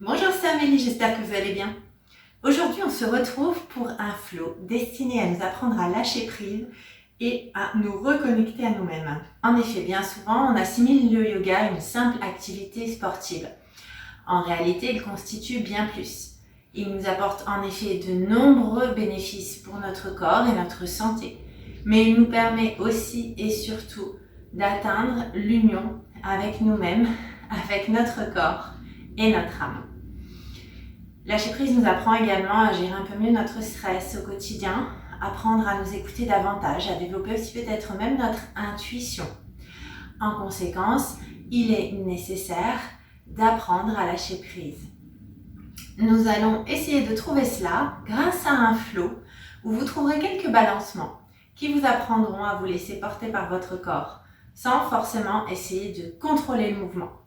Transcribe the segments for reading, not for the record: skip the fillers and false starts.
Bonjour, c'est Amélie, j'espère que vous allez bien. Aujourd'hui, on se retrouve pour un flow destiné à nous apprendre à lâcher prise et à nous reconnecter à nous-mêmes. En effet, bien souvent, on assimile le yoga à une simple activité sportive. En réalité, il constitue bien plus. Il nous apporte en effet de nombreux bénéfices pour notre corps et notre santé, mais il nous permet aussi et surtout d'atteindre l'union avec nous-mêmes, avec notre corps et notre âme. Lâcher prise nous apprend également à gérer un peu mieux notre stress au quotidien, apprendre à nous écouter davantage, à développer aussi peut-être même notre intuition. En conséquence, il est nécessaire d'apprendre à lâcher prise. Nous allons essayer de trouver cela grâce à un flow où vous trouverez quelques balancements qui vous apprendront à vous laisser porter par votre corps sans forcément essayer de contrôler le mouvement.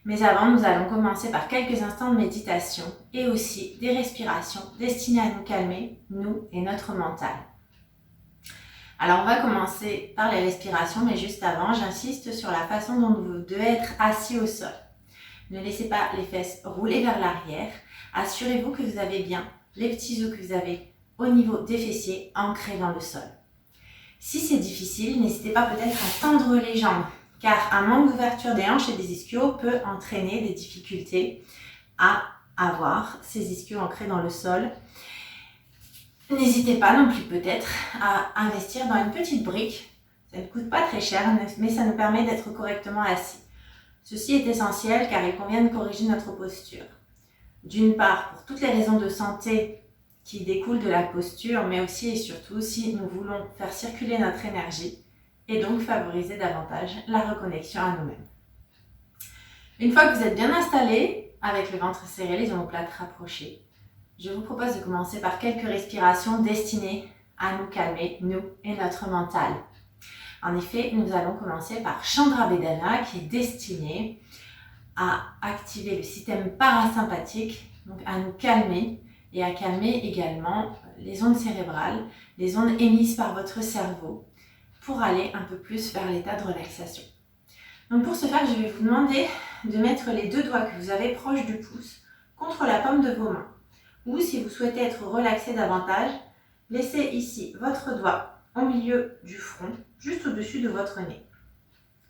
Mais avant, nous allons commencer par quelques instants de méditation et aussi des respirations destinées à nous calmer, nous et notre mental. Alors on va commencer par les respirations, mais juste avant, j'insiste sur la façon dont vous devez être assis au sol. Ne laissez pas les fesses rouler vers l'arrière. Assurez-vous que vous avez bien les petits os que vous avez au niveau des fessiers ancrés dans le sol. Si c'est difficile, n'hésitez pas peut-être à tendre les jambes, car un manque d'ouverture des hanches et des ischios peut entraîner des difficultés à avoir ces ischios ancrés dans le sol. N'hésitez pas non plus peut-être à investir dans une petite brique. Ça ne coûte pas très cher, mais ça nous permet d'être correctement assis. Ceci est essentiel car il convient de corriger notre posture. D'une part, pour toutes les raisons de santé qui découlent de la posture, mais aussi et surtout si nous voulons faire circuler notre énergie et donc favoriser davantage la reconnexion à nous-mêmes. Une fois que vous êtes bien installé, avec le ventre serré, les omoplates rapprochées, je vous propose de commencer par quelques respirations destinées à nous calmer, nous et notre mental. En effet, nous allons commencer par Chandra Vedana qui est destiné à activer le système parasympathique, donc à nous calmer et à calmer également les ondes cérébrales, les ondes émises par votre cerveau pour aller un peu plus vers l'état de relaxation. Donc pour ce faire, je vais vous demander de mettre les deux doigts que vous avez proches du pouce contre la paume de vos mains. Ou si vous souhaitez être relaxé davantage, laissez ici votre doigt au milieu du front, juste au-dessus de votre nez.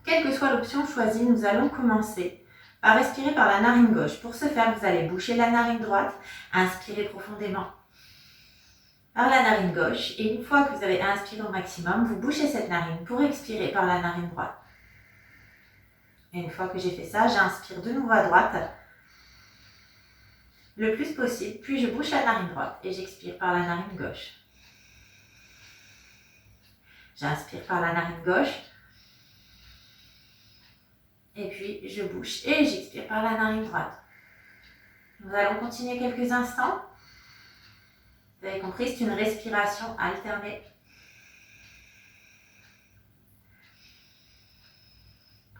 Quelle que soit l'option choisie, nous allons commencer par respirer par la narine gauche. Pour ce faire, vous allez boucher la narine droite, inspirez profondément par la narine gauche et une fois que vous avez inspiré au maximum, vous bouchez cette narine pour expirer par la narine droite. Et une fois que j'ai fait ça, j'inspire de nouveau à droite le plus possible, puis je bouche la narine droite et j'expire par la narine gauche. J'inspire par la narine gauche et puis je bouche et j'expire par la narine droite. Nous allons continuer quelques instants. Vous avez compris, c'est une respiration alternée.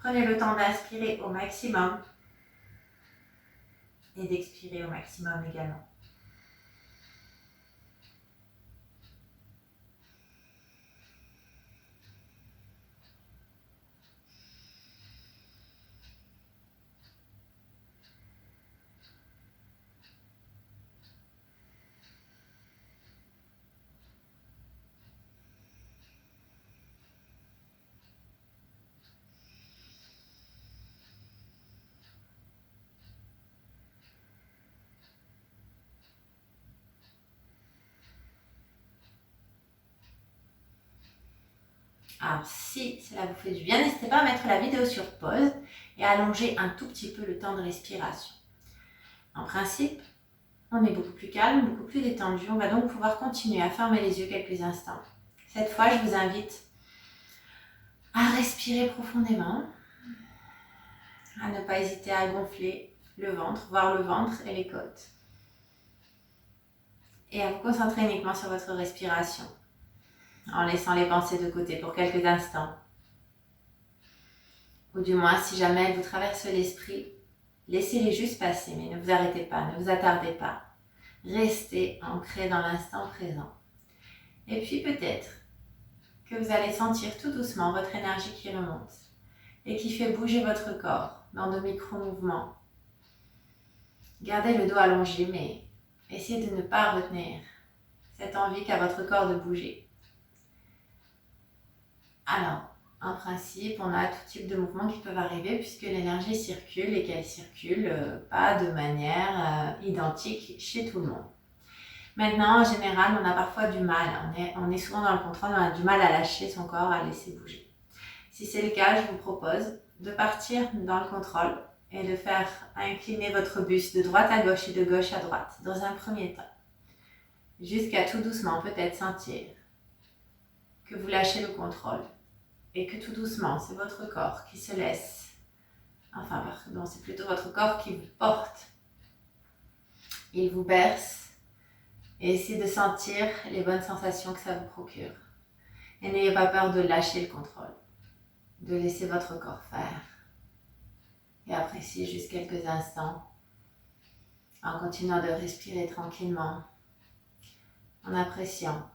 Prenez le temps d'inspirer au maximum et d'expirer au maximum également. Alors si cela vous fait du bien, n'hésitez pas à mettre la vidéo sur pause et à allonger un tout petit peu le temps de respiration. En principe, on est beaucoup plus calme, beaucoup plus détendu. On va donc pouvoir continuer à fermer les yeux quelques instants. Cette fois, je vous invite à respirer profondément, à ne pas hésiter à gonfler le ventre, voire le ventre et les côtes. Et à vous concentrer uniquement sur votre respiration, en laissant les pensées de côté pour quelques instants. Ou du moins, si jamais elles vous traversent l'esprit, laissez-les juste passer, mais ne vous arrêtez pas, ne vous attardez pas. Restez ancré dans l'instant présent. Et puis peut-être que vous allez sentir tout doucement votre énergie qui remonte et qui fait bouger votre corps dans de micro-mouvements. Gardez le dos allongé, mais essayez de ne pas retenir cette envie qu'a votre corps de bouger. Alors, en principe, on a tout type de mouvements qui peuvent arriver puisque l'énergie circule et qu'elle circule pas de manière identique chez tout le monde. Maintenant, en général, on a parfois du mal. On est souvent dans le contrôle, on a du mal à lâcher son corps, à laisser bouger. Si c'est le cas, je vous propose de partir dans le contrôle et de faire incliner votre buste de droite à gauche et de gauche à droite dans un premier temps. Jusqu'à tout doucement peut-être sentir que vous lâchez le contrôle et que tout doucement, c'est votre corps qui se laisse, enfin pardon, c'est plutôt votre corps qui vous porte. Il vous berce et essayez de sentir les bonnes sensations que ça vous procure. Et n'ayez pas peur de lâcher le contrôle, de laisser votre corps faire. Et appréciez juste quelques instants en continuant de respirer tranquillement, en appréciant.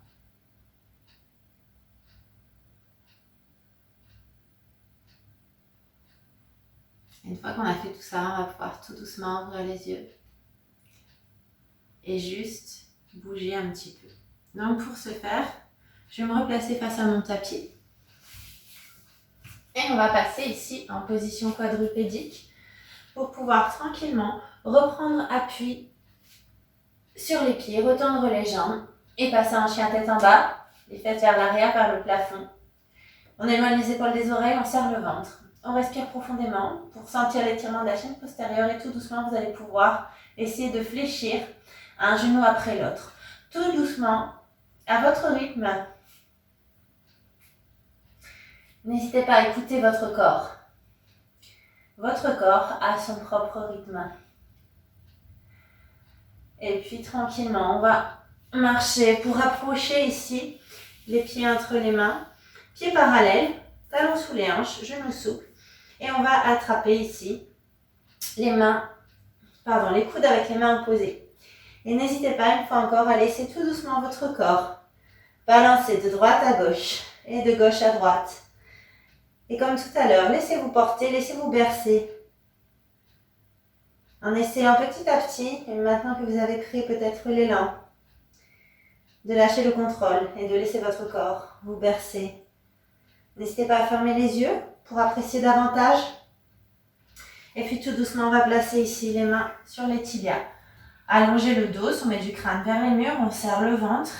Une fois qu'on a fait tout ça, on va pouvoir tout doucement ouvrir les yeux et juste bouger un petit peu. Donc pour ce faire, je vais me replacer face à mon tapis et on va passer ici en position quadrupédique pour pouvoir tranquillement reprendre appui sur les pieds, retendre les jambes et passer en chien tête en bas, les fesses vers l'arrière, vers le plafond. On éloigne les épaules des oreilles, on serre le ventre. On respire profondément pour sentir l'étirement de la chaîne postérieure et tout doucement, vous allez pouvoir essayer de fléchir un genou après l'autre. Tout doucement, à votre rythme. N'hésitez pas à écouter votre corps. Votre corps a son propre rythme. Et puis tranquillement, on va marcher pour approcher ici les pieds entre les mains. Pieds parallèles, talons sous les hanches, genoux souples. Et on va attraper ici les coudes avec les mains opposées. Et n'hésitez pas, une fois encore, à laisser tout doucement votre corps balancer de droite à gauche et de gauche à droite. Et comme tout à l'heure, laissez-vous porter, laissez-vous bercer. En essayant petit à petit, et maintenant que vous avez pris peut-être l'élan, de lâcher le contrôle et de laisser votre corps vous bercer. N'hésitez pas à fermer les yeux pour apprécier davantage. Et puis tout doucement, on va placer ici les mains sur les tibias. Allonger le dos, on met du crâne vers les murs, on serre le ventre.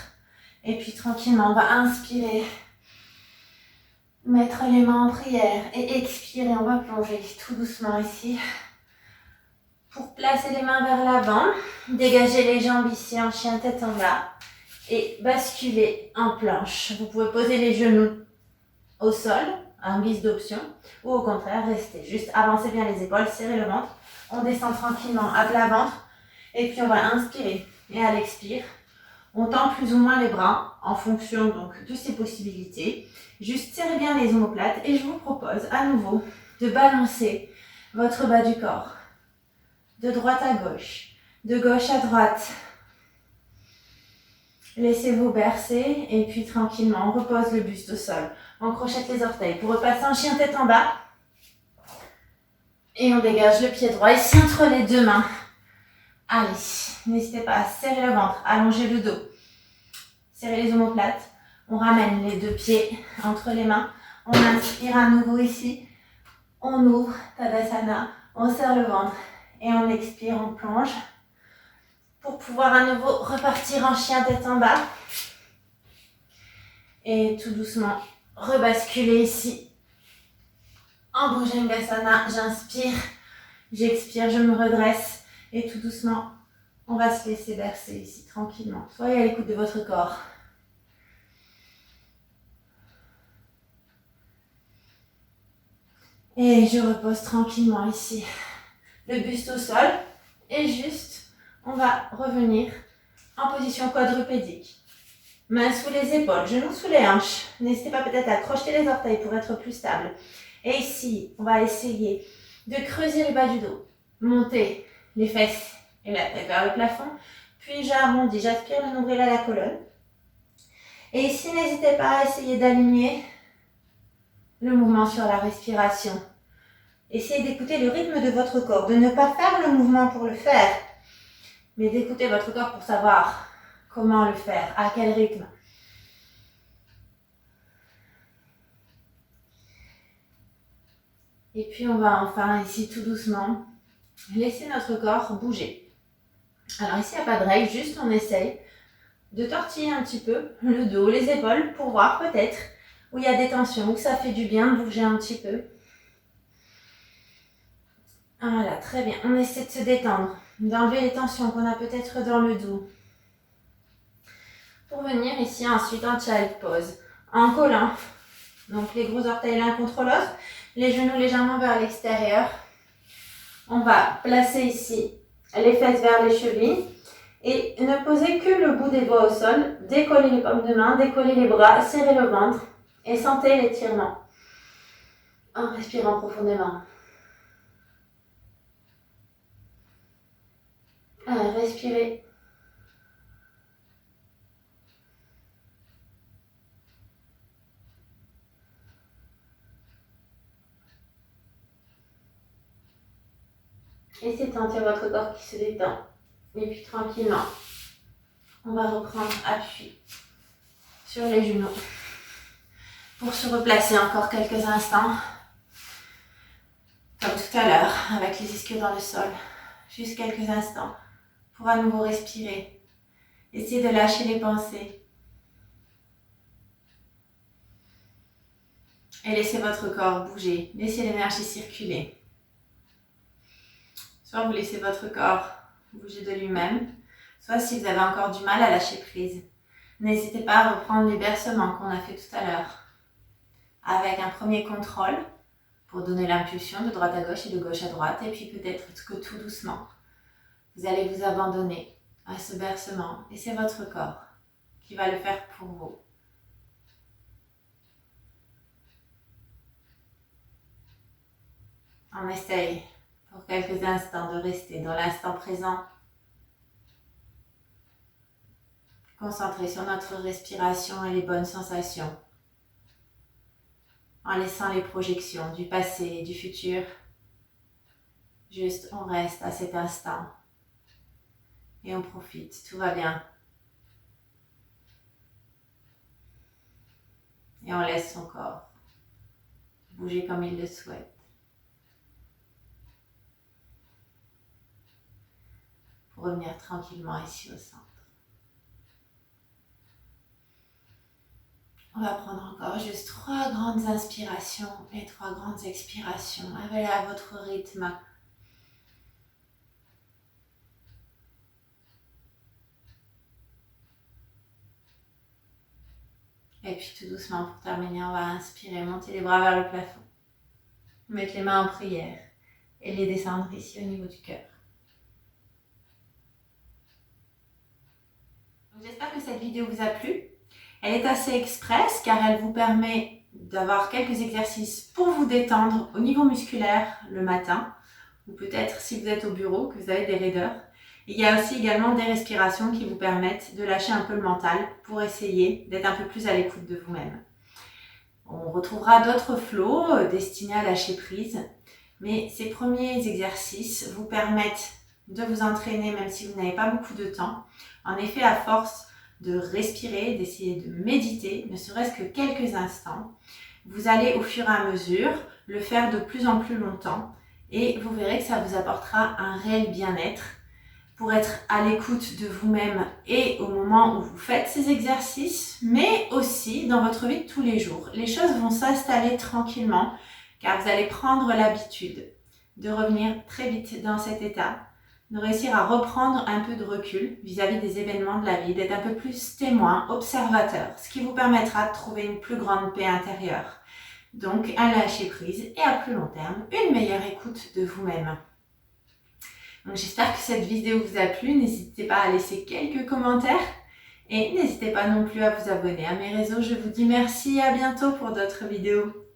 Et puis tranquillement, on va inspirer. Mettre les mains en prière et expirer, on va plonger tout doucement ici. Pour placer les mains vers l'avant, dégager les jambes ici en chien tête en bas et basculer en planche. Vous pouvez poser les genoux au sol, en guise d'option, ou au contraire, rester. Juste avancer bien les épaules, serrer le ventre. On descend tranquillement à plat ventre et puis on va inspirer. Et à l'expire, on tend plus ou moins les bras en fonction donc de ses possibilités. Juste serrez bien les omoplates et je vous propose à nouveau de balancer votre bas du corps de droite à gauche, de gauche à droite. Laissez-vous bercer et puis tranquillement, on repose le buste au sol. On crochette les orteils pour repasser en chien tête en bas. Et on dégage le pied droit ici entre les deux mains. Allez, n'hésitez pas à serrer le ventre, allonger le dos. Serrez les omoplates. On ramène les deux pieds entre les mains. On inspire à nouveau ici. On ouvre Tadasana. On serre le ventre. Et on expire, on plonge. Pour pouvoir à nouveau repartir en chien tête en bas. Et tout doucement, rebasculer ici. En Bhujangasana, j'inspire. J'expire, je me redresse. Et tout doucement, on va se laisser bercer ici, tranquillement. Soyez à l'écoute de votre corps. Et je repose tranquillement ici. Le buste au sol. Et juste, on va revenir en position quadrupédique. Mains sous les épaules, genoux sous les hanches. N'hésitez pas peut-être à crocheter les orteils pour être plus stable. Et ici, on va essayer de creuser le bas du dos. Monter les fesses et la tête vers le plafond. Puis j'arrondis, j'aspire le nombril à la colonne. Et ici, n'hésitez pas à essayer d'aligner le mouvement sur la respiration. Essayez d'écouter le rythme de votre corps, de ne pas faire le mouvement pour le faire. mais d'écouter votre corps pour savoir comment le faire, à quel rythme. Et puis on va enfin ici tout doucement laisser notre corps bouger. Alors ici il n'y a pas de règle, juste on essaye de tortiller un petit peu le dos, les épaules pour voir peut-être où il y a des tensions, où ça fait du bien de bouger un petit peu. Voilà, très bien. On essaie de se détendre, d'enlever les tensions qu'on a peut-être dans le dos. Pour venir ici ensuite en child pose, en collant. Donc les gros orteils l'un contre l'autre, les genoux légèrement vers l'extérieur. On va placer ici les fesses vers les chevilles et ne poser que le bout des doigts au sol. Décoller les paumes de main, décoller les bras, serrer le ventre et sentez l'étirement en respirant profondément. Allez, respirez. Laissez sentir votre corps qui se détend. Et puis tranquillement, on va reprendre appui sur les genoux pour se replacer encore quelques instants. Comme tout à l'heure, avec les ischios dans le sol. Juste quelques instants pour à nouveau respirer. Essayez de lâcher les pensées. Et laissez votre corps bouger. Laissez l'énergie circuler. Soit vous laissez votre corps bouger de lui-même, soit si vous avez encore du mal à lâcher prise, n'hésitez pas à reprendre les bercements qu'on a fait tout à l'heure. Avec un premier contrôle pour donner l'impulsion de droite à gauche et de gauche à droite, et puis peut-être que tout doucement, vous allez vous abandonner à ce bercement et c'est votre corps qui va le faire pour vous. On essaye pour quelques instants de rester dans l'instant présent. Concentré sur notre respiration et les bonnes sensations. En laissant les projections du passé et du futur. Juste on reste à cet instant. Et on profite, tout va bien. Et on laisse son corps bouger comme il le souhaite. Pour revenir tranquillement ici au centre. On va prendre encore juste 3 grandes inspirations et 3 grandes expirations. Allez à votre rythme. Et puis tout doucement pour terminer, on va inspirer, monter les bras vers le plafond. Mettre les mains en prière et les descendre ici au niveau du cœur. J'espère que cette vidéo vous a plu. Elle est assez express car elle vous permet d'avoir quelques exercices pour vous détendre au niveau musculaire le matin ou peut-être si vous êtes au bureau, que vous avez des raideurs. Il y a aussi également des respirations qui vous permettent de lâcher un peu le mental pour essayer d'être un peu plus à l'écoute de vous-même. On retrouvera d'autres flows destinés à lâcher prise, mais ces premiers exercices vous permettent de vous entraîner même si vous n'avez pas beaucoup de temps. En effet, à force de respirer, d'essayer de méditer, ne serait-ce que quelques instants, vous allez au fur et à mesure le faire de plus en plus longtemps et vous verrez que ça vous apportera un réel bien-être pour être à l'écoute de vous-même et au moment où vous faites ces exercices, mais aussi dans votre vie de tous les jours. Les choses vont s'installer tranquillement car vous allez prendre l'habitude de revenir très vite dans cet état, de réussir à reprendre un peu de recul vis-à-vis des événements de la vie, d'être un peu plus témoin, observateur, ce qui vous permettra de trouver une plus grande paix intérieure. Donc un lâcher-prise et à plus long terme, une meilleure écoute de vous-même. Donc j'espère que cette vidéo vous a plu, n'hésitez pas à laisser quelques commentaires et n'hésitez pas non plus à vous abonner à mes réseaux. Je vous dis merci et à bientôt pour d'autres vidéos.